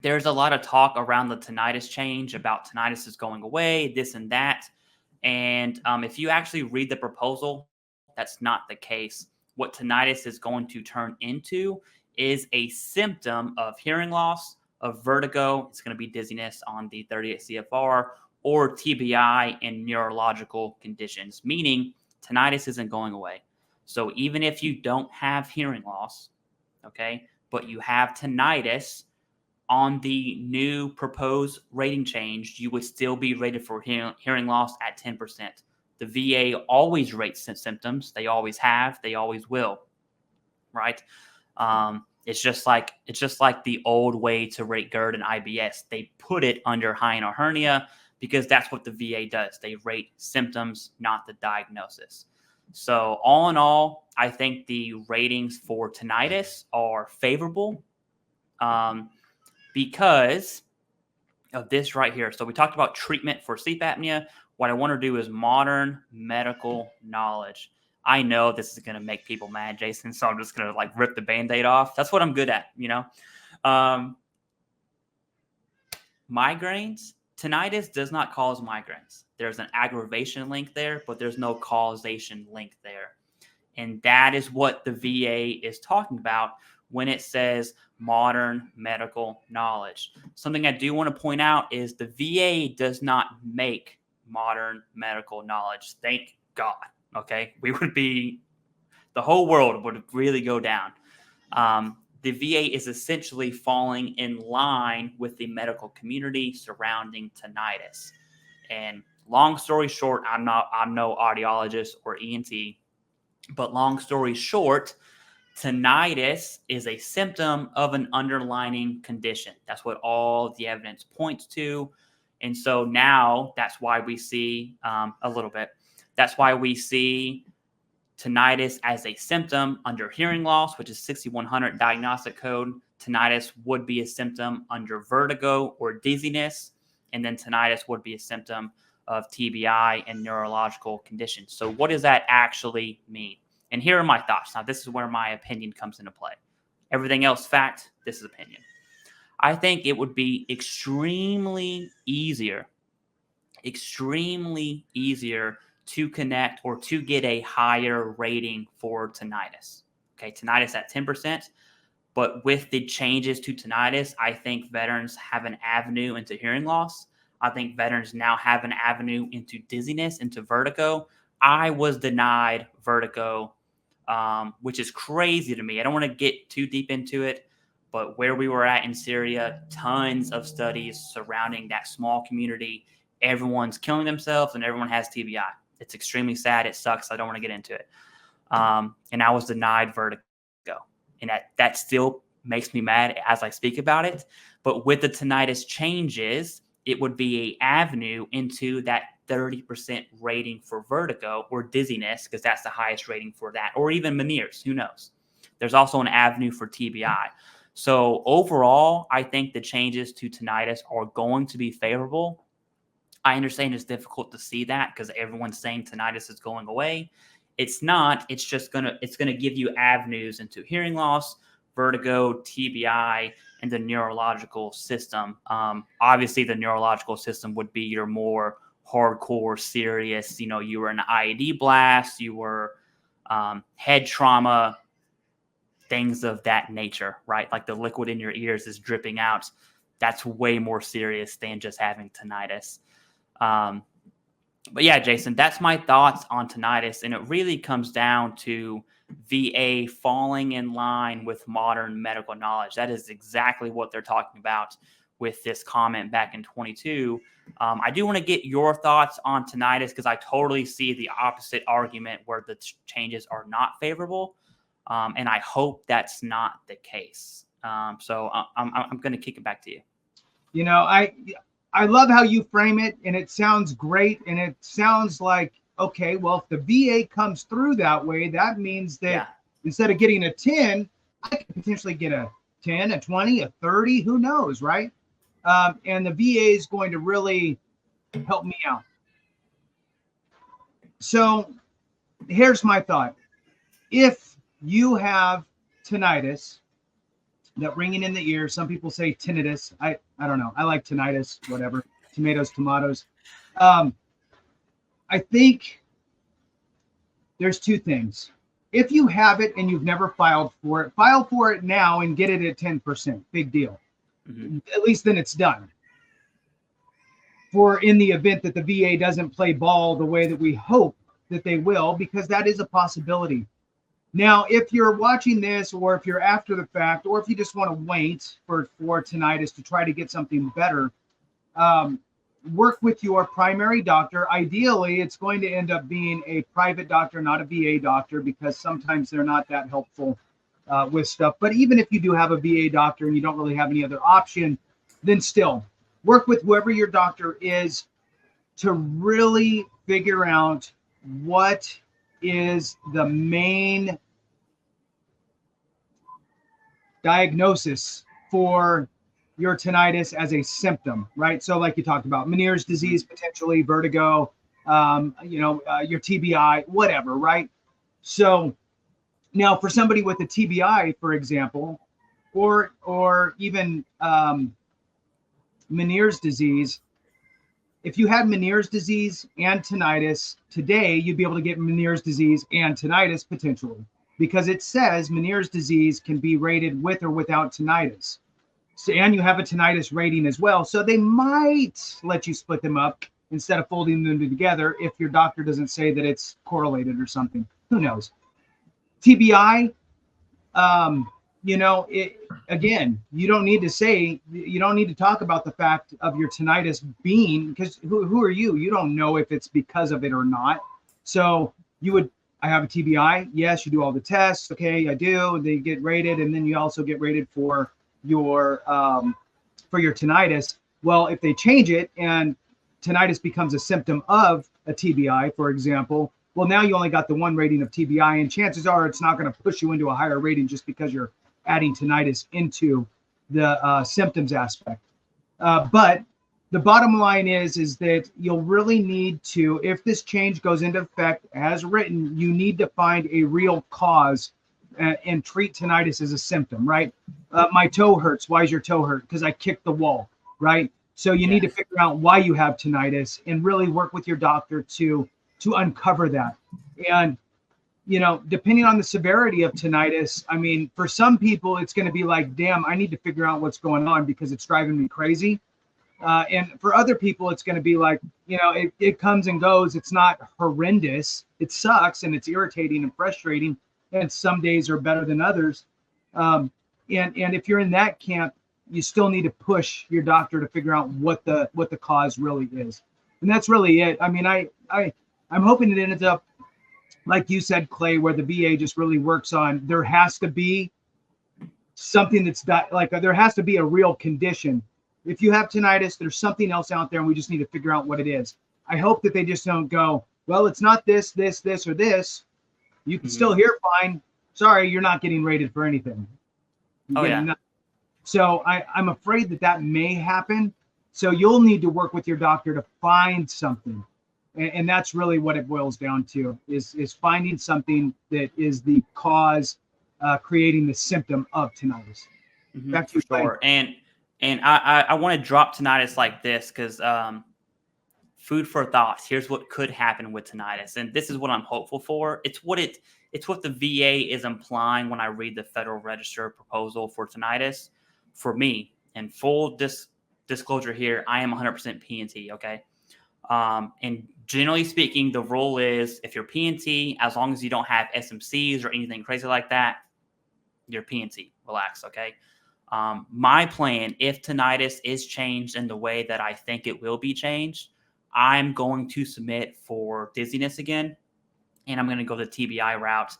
there's a lot of talk around the tinnitus change about tinnitus is going away, this and that. And if you actually read the proposal, that's not the case. What tinnitus is going to turn into is a symptom of hearing loss, of vertigo. It's going to be dizziness on the 38 CFR, or TBI and neurological conditions, meaning tinnitus isn't going away. So even if you don't have hearing loss, okay, but you have tinnitus, on the new proposed rating change, you would still be rated for hearing loss at 10%. The VA always rates symptoms. They always have. They always will. Right? It's just like the old way to rate GERD and IBS. They put it under hiatal hernia because that's what the VA does. They rate symptoms, not the diagnosis. So all in all, I think the ratings for tinnitus are favorable. Because of this right here. So we talked about treatment for sleep apnea. What I want to do is modern medical knowledge. I know this is going to make people mad, Jason, so I'm just going to like rip the Band-Aid off. That's what I'm good at, you know. Migraines, tinnitus does not cause migraines. There's an aggravation link there, but there's no causation link there. And that is what the VA is talking about when it says modern medical knowledge. Something I do want to point out is the VA does not make modern medical knowledge. Thank God. Okay. The whole world would really go down. The VA is essentially falling in line with the medical community surrounding tinnitus. And long story short, I'm no audiologist or ENT, but long story short, tinnitus is a symptom of an underlying condition. That's what all the evidence points to. And so now that's why we see that's why we see tinnitus as a symptom under hearing loss, which is 6100 diagnostic code. Tinnitus would be a symptom under vertigo or dizziness. And then tinnitus would be a symptom of TBI and neurological conditions. So what does that actually mean? And here are my thoughts. Now, this is where my opinion comes into play. Everything else fact, this is opinion. I think it would be extremely easier to connect or to get a higher rating for tinnitus. Okay, tinnitus at 10%. But with the changes to tinnitus, I think veterans have an avenue into hearing loss. I think veterans now have an avenue into dizziness, into vertigo. I was denied vertigo, which is crazy to me. I don't want to get too deep into it, but where we were at in Syria, tons of studies surrounding that small community. Everyone's killing themselves and everyone has TBI. It's extremely sad. It sucks. I don't want to get into it. And I was denied vertigo. And that still makes me mad as I speak about it. But with the tinnitus changes, it would be an avenue into that 30% rating for vertigo or dizziness, because that's the highest rating for that, or even Meniere's, who knows. There's also an avenue for TBI. So overall, I think the changes to tinnitus are going to be favorable. I understand it's difficult to see that because everyone's saying tinnitus is going away. It's not. It's just gonna give you avenues into hearing loss, vertigo, TBI, and the neurological system. Obviously, the neurological system would be your more hardcore, serious. You were in an IED blast, you were head trauma, things of that nature, right? Like the liquid in your ears is dripping out. That's way more serious than just having tinnitus. But yeah, Jason, that's my thoughts on tinnitus. And it really comes down to VA falling in line with modern medical knowledge. That is exactly what they're talking about with this comment back in 22. I do want to get your thoughts on tinnitus because I totally see the opposite argument where the changes are not favorable. And I hope that's not the case. So I'm going to kick it back to you. I love how you frame it, and it sounds great. And it sounds like, okay, well, if the VA comes through that way, that means that instead of getting a 10, I could potentially get a 10, a 20, a 30, who knows, right? And the VA is going to really help me out. So here's my thought. If you have tinnitus, that ringing in the ear. Some people say tinnitus. I don't know. I like tinnitus, whatever. Tomatoes, tomatoes. I think there's two things. If you have it and you've never filed for it, file for it now and get it at 10%. Big deal. Mm-hmm. At least then it's done. For in the event that the VA doesn't play ball the way that we hope that they will, because that is a possibility. Now, if you're watching this, or if you're after the fact, or if you just want to wait for tinnitus to try to get something better, work with your primary doctor. Ideally, it's going to end up being a private doctor, not a VA doctor, because sometimes they're not that helpful with stuff. But even if you do have a VA doctor and you don't really have any other option, then still work with whoever your doctor is to really figure out what is the main diagnosis for your tinnitus as a symptom, right? So like you talked about, Meniere's disease, potentially vertigo, your TBI, whatever, right? So now for somebody with a TBI, for example, or even Meniere's disease, if you had Meniere's disease and tinnitus today, you'd be able to get Meniere's disease and tinnitus potentially, because it says Meniere's disease can be rated with or without tinnitus. So, and you have a tinnitus rating as well. So they might let you split them up instead of folding them together if your doctor doesn't say that it's correlated or something. Who knows? TBI, again, you don't need to talk about the fact of your tinnitus being, because who are you? You don't know if it's because of it or not. So I have a TBI. Yes, you do all the tests. Okay, I do. They get rated, and then you also get rated for your tinnitus. Well, if they change it and tinnitus becomes a symptom of a TBI, for example, well, now you only got the one rating of TBI, and chances are it's not going to push you into a higher rating just because you're adding tinnitus into the symptoms aspect. But the bottom line is that you'll really need to, if this change goes into effect as written, you need to find a real cause and treat tinnitus as a symptom, right? My toe hurts. Why is your toe hurt? Because I kicked the wall, right? So you need to figure out why you have tinnitus and really work with your doctor to uncover that. And, depending on the severity of tinnitus, I mean, for some people, it's going to be like, damn, I need to figure out what's going on because it's driving me crazy. And for other people, it's going to be like, it comes and goes. It's not horrendous. It sucks and it's irritating and frustrating. And some days are better than others. And if you're in that camp, you still need to push your doctor to figure out what the cause really is. And that's really it. I mean, I'm hoping it ends up, like you said, Clay, where the VA just really works on, there has to be something there has to be a real condition. If you have tinnitus, there's something else out there and we just need to figure out what it is. I hope that they just don't go, well, it's not this, or this. You can still hear fine. Sorry, you're not getting rated for anything. So I'm afraid that may happen. So you'll need to work with your doctor to find something. And that's really what it boils down to, is finding something that is the cause creating the symptom of tinnitus. That's for sure. And I want to drop tinnitus like this because food for thoughts. Here's what could happen with tinnitus, and this is what I'm hopeful for. It's what the VA is implying when I read the Federal Register proposal for tinnitus. For me, and full disclosure here, I am 100% P&T. Okay, and generally speaking, the rule is if you're P&T, as long as you don't have SMCs or anything crazy like that, you're P&T. Relax. Okay. My plan, if tinnitus is changed in the way that I think it will be changed, I'm going to submit for dizziness again, and I'm going to go the TBI route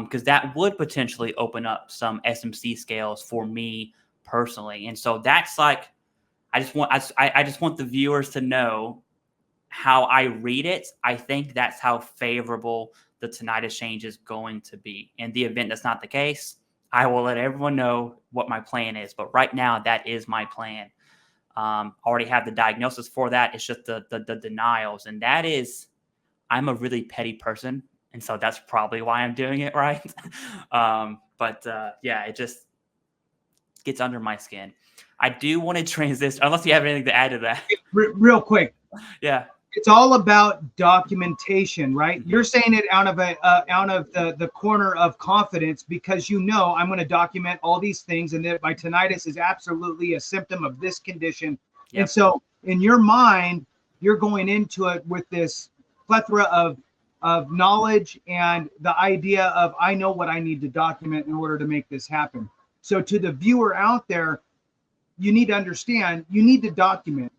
because that would potentially open up some SMC scales for me personally. And so that's like, I just want the viewers to know how I read it. I think that's how favorable the tinnitus change is going to be. In the event that's not the case, I will let everyone know what my plan is. But right now, that is my plan. Already have the diagnosis for that. It's just the denials. And that is, I'm a really petty person. And so that's probably why I'm doing it, right? Yeah, gets under my skin. I do want to transition, unless you have anything to add to that. Real quick. Yeah. It's all about documentation, right? You're saying it out of the corner of confidence because I'm going to document all these things, and that my tinnitus is absolutely a symptom of this condition. Yep. And so in your mind, you're going into it with this plethora of knowledge and the idea of, I know what I need to document in order to make this happen. So to the viewer out there, you need to understand, you need to document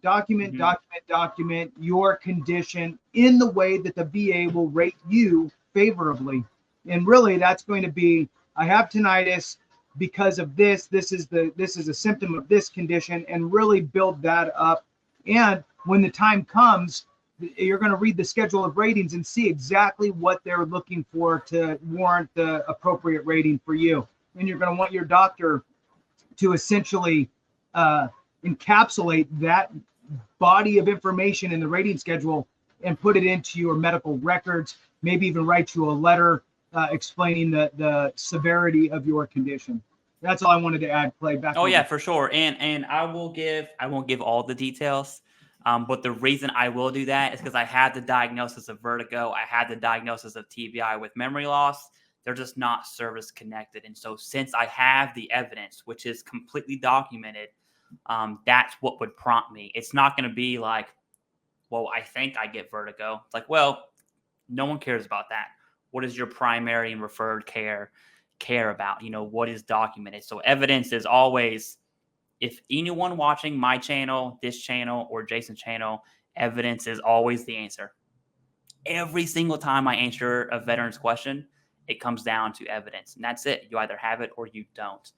your condition in the way that the VA will rate you favorably. And really that's going to be, I have tinnitus because of this. This is a symptom of this condition, and really build that up. And when the time comes, you're going to read the schedule of ratings and see exactly what they're looking for to warrant the appropriate rating for you. And you're going to want your doctor to essentially encapsulate that body of information in the rating schedule and put it into your medical records, maybe even write you a letter explaining the severity of your condition. That's all I wanted to add, Clay. Back. Oh, yeah, for sure. And I won't give all the details. But the reason I will do that is because I had the diagnosis of vertigo. I had the diagnosis of TBI with memory loss. They're just not service connected. And so since I have the evidence, which is completely documented, that's what would prompt me. It's not going to be like, well, I think I get vertigo. It's like, well, no one cares about that. What does your primary and referred care about? What is documented? So evidence is always, if anyone watching my channel, this channel, or Jason's channel, evidence is always the answer. Every single time I answer a veteran's question, it comes down to evidence. And that's it. You either have it or you don't.